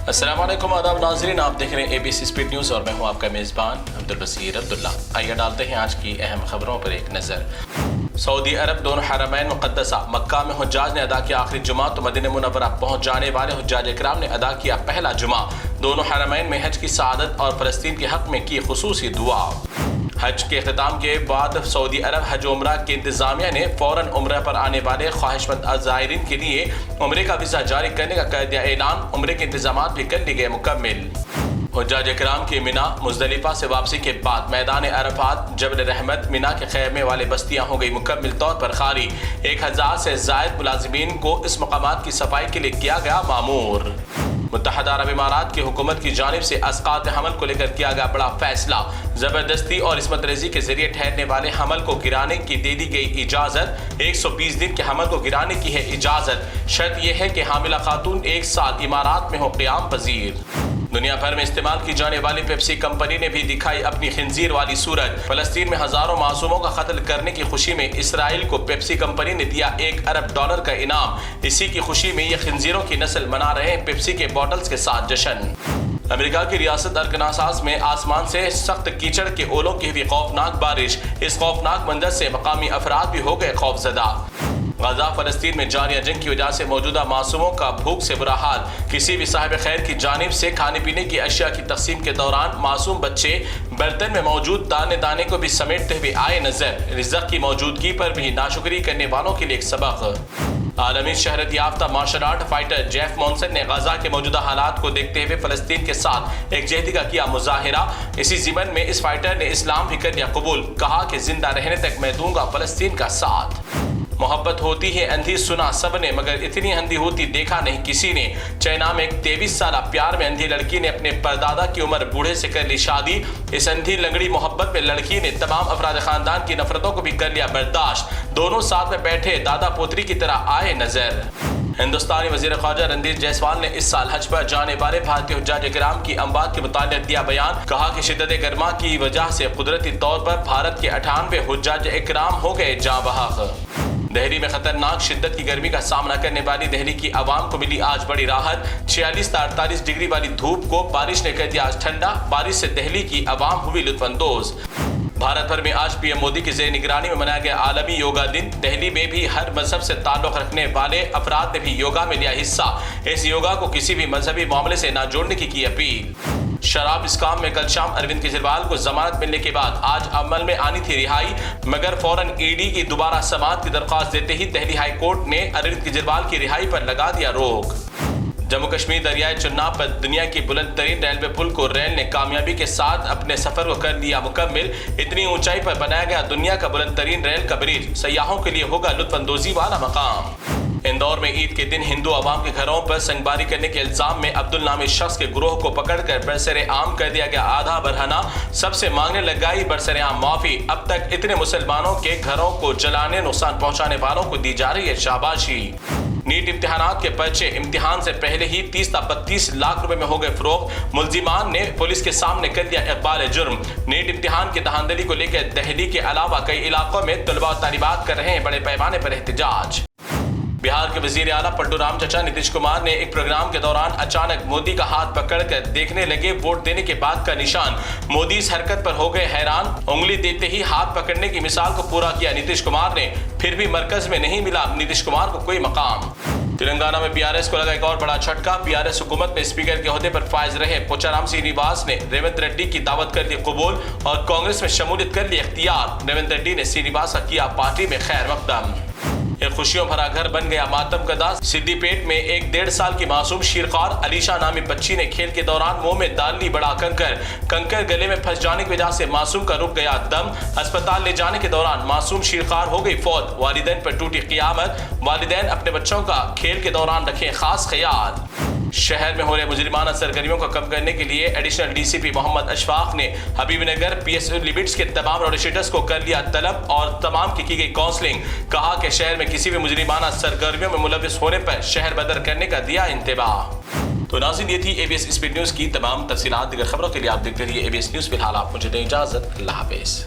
السلام علیکم آداب ناظرین، آپ دیکھ رہے ہیں ABC اسپیڈ نیوز اور میں ہوں آپ کا میزبان عبدالبصیر عبداللہ۔ آئیے ڈالتے ہیں آج کی اہم خبروں پر ایک نظر۔ سعودی عرب دونوں حرمین مقدسہ مکہ میں حجاج نے ادا کیا آخری جمعہ، تو مدینہ منورہ پہنچ جانے والے حجاج اکرام نے ادا کیا پہلا جمعہ۔ دونوں حرمین میں حج کی سعادت اور فلسطین کے حق میں کی خصوصی دعا۔ حج کے اختتام کے بعد سعودی عرب حج و عمرہ کی انتظامیہ نے فوراً عمرہ پر آنے والے خواہش مند زائرین کے لیے عمرے کا ویزا جاری کرنے کا کر دیا اعلان۔ عمرے کے انتظامات بھی کر لیے گئے مکمل۔ حجاج اکرام کی مینا مزدلفہ سے واپسی کے بعد میدان عرفات جبل رحمت مینا کے خیمے والے بستیاں ہو گئی مکمل طور پر خالی۔ 1000 سے زائد ملازمین کو اس مقامات کی صفائی کے لیے کیا گیا مامور۔ متحدہ عرب امارات کی حکومت کی جانب سے اسقاط حمل کو لے کر کیا گیا بڑا فیصلہ۔ زبردستی اور عصمت ریزی کے ذریعے ٹھہرنے والے حمل کو گرانے کی دے دی گئی اجازت۔ 120 دن کے حمل کو گرانے کی ہے اجازت۔ شرط یہ ہے کہ حاملہ خاتون 1 سال امارات میں ہو قیام پذیر۔ دنیا بھر میں استعمال کی جانے والی پیپسی کمپنی نے بھی دکھائی اپنی خنزیر والی صورت۔ فلسطین میں ہزاروں معصوموں کا قتل کرنے کی خوشی میں اسرائیل کو پیپسی کمپنی نے دیا $1 ارب کا انعام۔ اسی کی خوشی میں یہ خنزیروں کی نسل منا رہے ہیں پیپسی کے بوٹلز کے ساتھ جشن۔ امریکہ کی ریاست ارکنساس میں آسمان سے سخت کیچڑ کے اولوں کی ہوئی خوفناک بارش۔ اس خوفناک منظر سے مقامی افراد بھی ہو گئے خوفزدہ۔ غزہ فلسطین میں جاری جنگ کی وجہ سے موجودہ معصوموں کا بھوک سے برا حال۔ کسی بھی صاحب خیر کی جانب سے کھانے پینے کی اشیاء کی تقسیم کے دوران معصوم بچے برتن میں موجود دانے دانے کو بھی سمیٹتے ہوئے آئے نظر۔ رزق کی موجودگی پر بھی ناشکری کرنے والوں کے لیے ایک سبق۔ عالمی شہرت یافتہ مارشل آرٹ فائٹر جیف مونسن نے غزہ کے موجودہ حالات کو دیکھتے ہوئے فلسطین کے ساتھ یکجہتی کا کیا مظاہرہ۔ اسی ضمن میں اس فائٹر نے اسلام بھی کر لیا قبول، کہا کہ زندہ رہنے تک میں دوں گا فلسطین کا ساتھ۔ محبت ہوتی ہے اندھی سنا سب نے، مگر اتنی اندھی ہوتی دیکھا نہیں کسی نے۔ چائنا میں ایک 23 سالہ پیار میں اندھی لڑکی نے اپنے پردادا کی عمر بوڑھے سے کر لی شادی۔ اس اندھی لنگڑی محبت میں لڑکی نے تمام افراد خاندان کی نفرتوں کو بھی کر لیا برداشت۔ دونوں ساتھ میں بیٹھے دادا پوتری کی طرح آئے نظر۔ ہندوستانی وزیر خارجہ رندھیر جیسوال نے اس سال حج پر جانے والے بھارتی حجاج اکرام کی اموات کے متعلق دیا بیان۔ کہا کہ شدت گرما کی وجہ سے قدرتی طور پر بھارت کے 98 حجاج اکرام ہو گئے جاں بحق۔ دہلی میں خطرناک شدت کی گرمی کا سامنا کرنے والی دہلی کی عوام کو ملی آج بڑی راحت۔ 46 تا 48 ڈگری والی دھوپ کو بارش نے کر دیا آج ٹھنڈا۔ بارش سے دہلی کی عوام ہوئی لطف اندوز۔ بھارت بھر میں آج PM مودی کی زیر نگرانی میں منایا گیا عالمی یوگا دن۔ دہلی میں بھی ہر مذہب سے تعلق رکھنے والے افراد نے بھی یوگا میں لیا حصہ۔ اس یوگا کو کسی بھی مذہبی معاملے سے نہ جوڑنے کی اپیل۔ شراب اسکام میں کل شام اروند کیجریوال کو ضمانت ملنے کے بعد آج عمل میں آنی تھی رہائی، مگر فوراً ED کی دوبارہ سماعت کی درخواست دیتے ہی دہلی ہائی کورٹ نے اروند کیجریوال کی رہائی پر لگا دیا روک۔ جموں کشمیر دریائے چناب پر دنیا کی بلند ترین ریلوے پل کو ریل نے کامیابی کے ساتھ اپنے سفر کو کر لیا مکمل۔ اتنی اونچائی پر بنایا گیا دنیا کا بلند ترین ریل کا برج، سیاحوں کے لیے ہوگا لطف اندوزی والا مقام۔ اندور میں عید کے دن ہندو عوام کے گھروں پر سنگباری کرنے کے الزام میں عبد النامی شخص کے گروہ کو پکڑ کر برسر عام کر دیا گیا آدھا برہنہ۔ سب سے مانگنے لگائی برسر عام معافی۔ اب تک اتنے مسلمانوں کے گھروں کو جلانے نقصان پہنچانے والوں کو دی جا رہی ہے شاباشی۔ نیٹ امتحانات کے پرچے امتحان سے پہلے ہی 30 تا 32 لاکھ روپے میں ہو گئے فروخت۔ ملزمان نے پولیس کے سامنے کر دیا اقبال جرم۔ نیٹ امتحان کی دہاندلی کو لے کر دہلی کے علاوہ کئی علاقوں میں طلباء و طالبات کر رہے ہیں بڑے پیمانے پر احتجاج۔ بہار کے وزیر اعلیٰ پلٹو رام چچا نتیش کمار نے ایک پروگرام کے دوران اچانک مودی کا ہاتھ پکڑ کر دیکھنے لگے، ووٹ دینے کے بعد کا نشان۔ مودی اس حرکت پر ہو گئے حیران، انگلی دیتے ہی ہاتھ پکڑنے کی مثال کو پورا کیا نتیش کمار نے۔ پھر بھی مرکز میں نہیں ملا نتیش کمار کو کوئی مقام۔ تلنگانہ میں PRS کو لگا ایک اور بڑا جھٹکا۔ PRS حکومت میں اسپیکر کے عہدے پر فائز رہے پوچارام سرینیواس نے ریونت ریڈی کی دعوت کر لی قبول اور کانگریس میں شمولیت کر لی اختیار۔ ریونت ریڈی نے سرینیواس کا کیا پارٹی میں خیر مقدم۔ ایک خوشیوں بھرا گھر بن گیا ماتم کدا۔ سدی پیٹ میں ایک 1.5 سال کی معصوم شیرخوار علیشا نامی بچی نے کھیل کے دوران منہ میں ڈال لی بڑا کنکر گلے میں پھنس جانے کی وجہ سے معصوم کا رک گیا دم۔ ہسپتال لے جانے کے دوران معصوم شیرخوار ہو گئی فوت۔ والدین پر ٹوٹی قیامت۔ والدین اپنے بچوں کا کھیل کے دوران رکھیں خاص خیال۔ شہر میں ہو رہے مجرمانہ سرگرمیوں کو کم کرنے کے لیے ایڈیشنل DCP محمد اشفاق نے حبیب نگر PSU لمٹس کے تمام روڈ شیٹرز کو کر لیا طلب اور تمام کی گئی کاؤنسلنگ۔ کہا کہ شہر میں کسی بھی مجرمانہ سرگرمیوں میں ملوث ہونے پر شہر بدر کرنے کا دیا انتباہ۔ تو ناظرین یہ تھی ABC اسپیڈ نیوز کی تمام تفصیلات۔ دیگر خبروں کے لیے آپ دیکھتے رہیے ABC نیوز۔ فی الحال آپ مجھے دیں اجازت، اللہ حافظ۔